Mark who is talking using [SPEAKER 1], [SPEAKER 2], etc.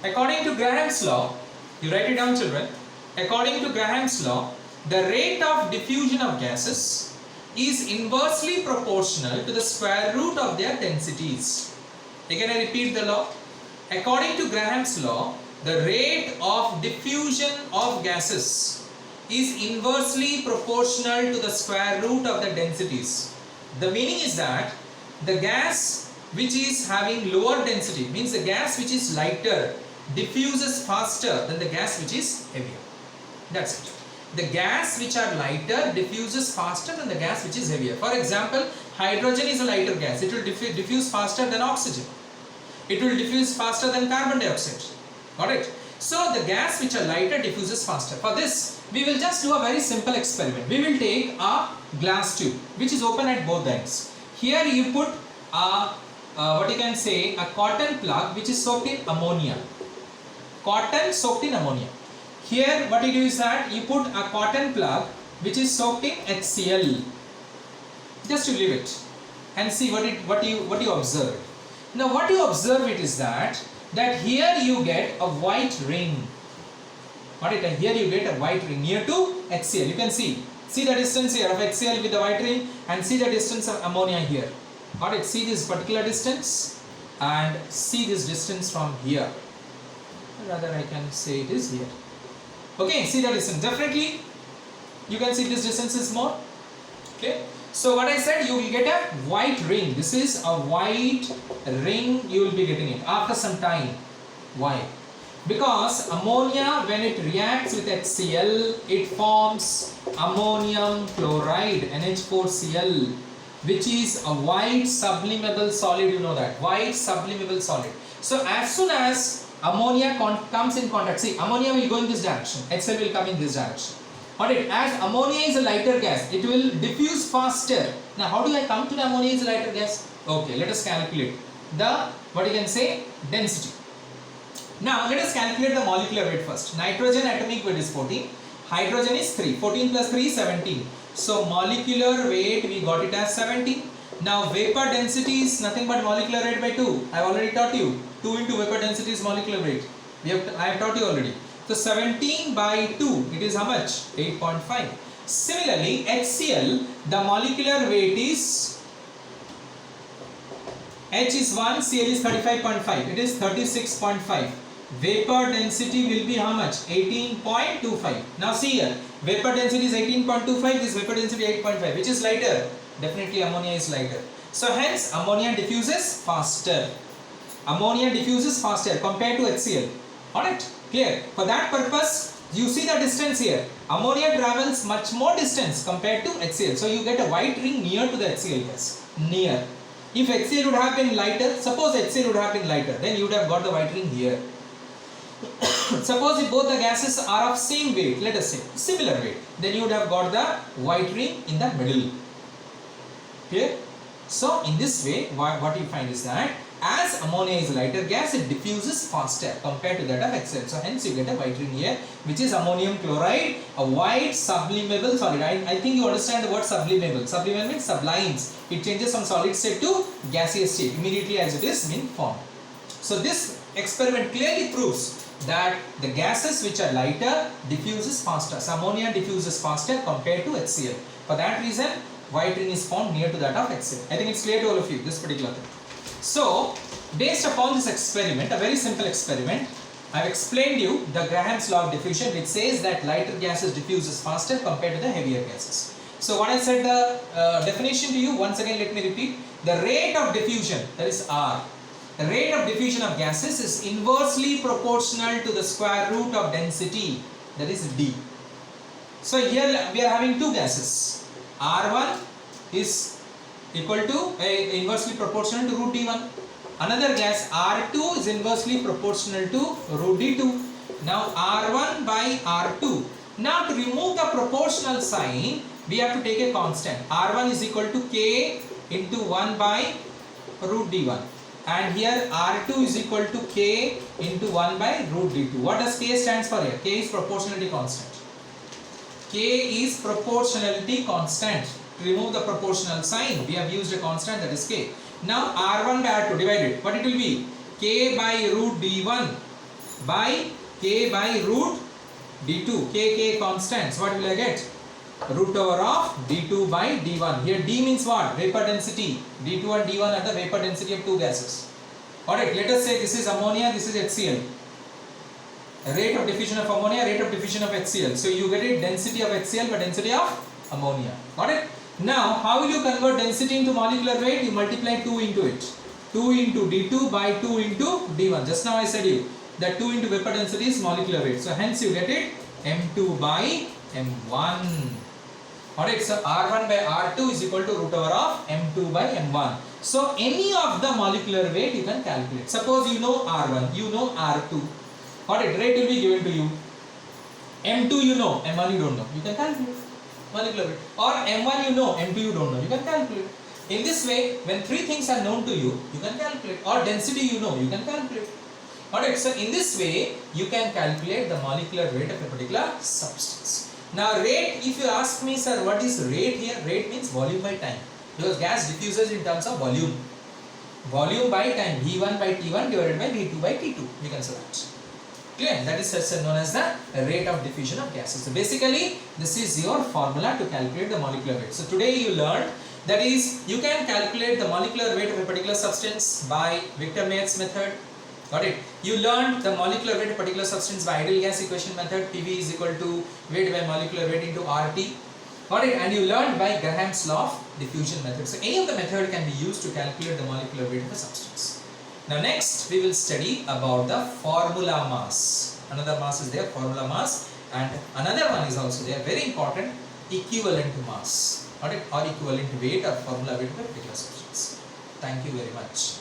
[SPEAKER 1] According to Graham's law, you write it down, children. According to Graham's law, the rate of diffusion of gases is inversely proportional to the square root of their densities. Again, I repeat the law. According to Graham's law, the rate of diffusion of gases is inversely proportional to the square root of the densities. The meaning is that the gas which is having lower density, means the gas which is lighter, diffuses faster than the gas which is heavier. That's it. The gas which are lighter diffuses faster than the gas which is heavier. For example, hydrogen is a lighter gas. It will diffuse faster than oxygen. It will diffuse faster than carbon dioxide. Got it? So the gas which are lighter diffuses faster. For this, we will just do a very simple experiment. We will take a glass tube which is open at both ends. Here you put a a cotton plug which is soaked in ammonia. Cotton soaked in ammonia. Here what you do is that you put a cotton plug which is soaked in HCl. Just to leave it and see what you observe. Now what you observe it is that here you get a white ring. Here you get a white ring near to HCl. You can see the distance here of HCl with the white ring and see the distance of ammonia here. See this particular distance and see this distance from here. Rather I can say it is here. Okay, see the distance. Definitely you can see this distance is more. Okay. So what I said, you will get a white ring. This is a white ring, you will be getting it after some time. Why? Because ammonia, when it reacts with HCl, it forms ammonium chloride, NH4Cl, which is a white sublimable solid. You know that, white sublimable solid. So as soon as ammonia comes in contact, see, ammonia will go in this direction, HCl will come in this direction. As ammonia is a lighter gas, it will diffuse faster. Now how do I come to the ammonia is a lighter gas? Okay, let us calculate the density. Now let us calculate the molecular weight first. Nitrogen atomic weight is 14, hydrogen is 3, 14 plus 3 is 17. So molecular weight we got it as 17. Now vapor density is nothing but molecular weight by 2. I have already taught you. 2 into vapor density is molecular weight. I have taught you already. So 17 by 2, it is how much? 8.5. Similarly, HCl, the molecular weight is, H is 1, Cl is 35.5, it is 36.5. Vapor density will be how much? 18.25. Now see here, vapor density is 18.25, this vapor density 8.5. Which is lighter? Definitely ammonia is lighter. So hence ammonia diffuses faster. Ammonia diffuses faster compared to HCl. Alright? Clear? For that purpose, you see the distance here. Ammonia travels much more distance compared to HCl. So you get a white ring near to the HCl gas. Near. If HCl would have been lighter, suppose HCl would have been lighter, then you would have got the white ring here. Suppose if both the gases are of same weight, let us say similar weight, then you would have got the white ring in the middle. Clear? So in this way, what you find is that as ammonia is a lighter gas, it diffuses faster compared to that of HCl. So hence you get a white ring here, which is ammonium chloride, a white sublimable solid. I think you understand the word sublimable. Sublimable means sublimes. It changes from solid state to gaseous state immediately as it is being formed. So this experiment clearly proves that the gases which are lighter diffuses faster. So ammonia diffuses faster compared to HCl. For that reason, white ring is formed near to that of HCl. I think it's clear to all of you, this particular thing. So, based upon this experiment, a very simple experiment, I have explained you the Graham's law of diffusion, which says that lighter gases diffuses faster compared to the heavier gases. So what I said the definition to you, once again let me repeat. The rate of diffusion, that is R. The rate of diffusion of gases is inversely proportional to the square root of density, that is D. So here we are having two gases. R1 is equal to inversely proportional to root D1. Another gas R2 is inversely proportional to root D2. Now R1 by R2. Now to remove the proportional sign, we have to take a constant. R1 is equal to K into 1 by root D1. And here R2 is equal to K into 1 by root D2. What does K stands for here? K is proportionality constant. K is proportionality constant. To remove the proportional sign, we have used a constant, that is K. Now R1 by R2 divided. What it will be? K by root D1 by K by root d2. K constants. What will I get? Root over of d2 by d1. Here d means what? Vapor density. d2 and d1 are the vapor density of two gases. Alright, let us say this is ammonia, this is HCl. Rate of diffusion of ammonia, rate of diffusion of HCl. So you get it density of HCl by density of ammonia. Got it? Now, how will you convert density into molecular weight? You multiply 2 into it. 2 into d2 by 2 into d1. Just now I said you that 2 into vapor density is molecular weight. So hence you get it m2 by m1. Alright, so R1 by R2 is equal to root over of M2 by M1. So any of the molecular weight you can calculate. Suppose you know R1, you know R2. Alright, rate will be given to you. M2 you know, M1 you don't know. You can calculate molecular weight. Or M1 you know, M2 you don't know. You can calculate. In this way, when three things are known to you, you can calculate. Or density you know, you can calculate. Alright, so in this way, you can calculate the molecular weight of a particular substance. Now rate, if you ask me, sir, what is rate here? Rate means volume by time. Because gas diffuses in terms of volume. Volume by time, V1 by T1 divided by V2 by T2. We can say that. Clear? That is known as the rate of diffusion of gases. So basically, this is your formula to calculate the molecular weight. So today you learned that is, you can calculate the molecular weight of a particular substance by Victor-Meyer's method. Got it? You learned the molecular weight of a particular substance by ideal gas equation method. PV is equal to weight by molecular weight into RT. Got it? And you learned by Graham's law of diffusion method. So any of the method can be used to calculate the molecular weight of a substance. Now next we will study about the formula mass. Another mass is there, formula mass, and another one is also there, very important, equivalent mass. Got it? Or equivalent weight or formula weight of a particular substance. Thank you very much.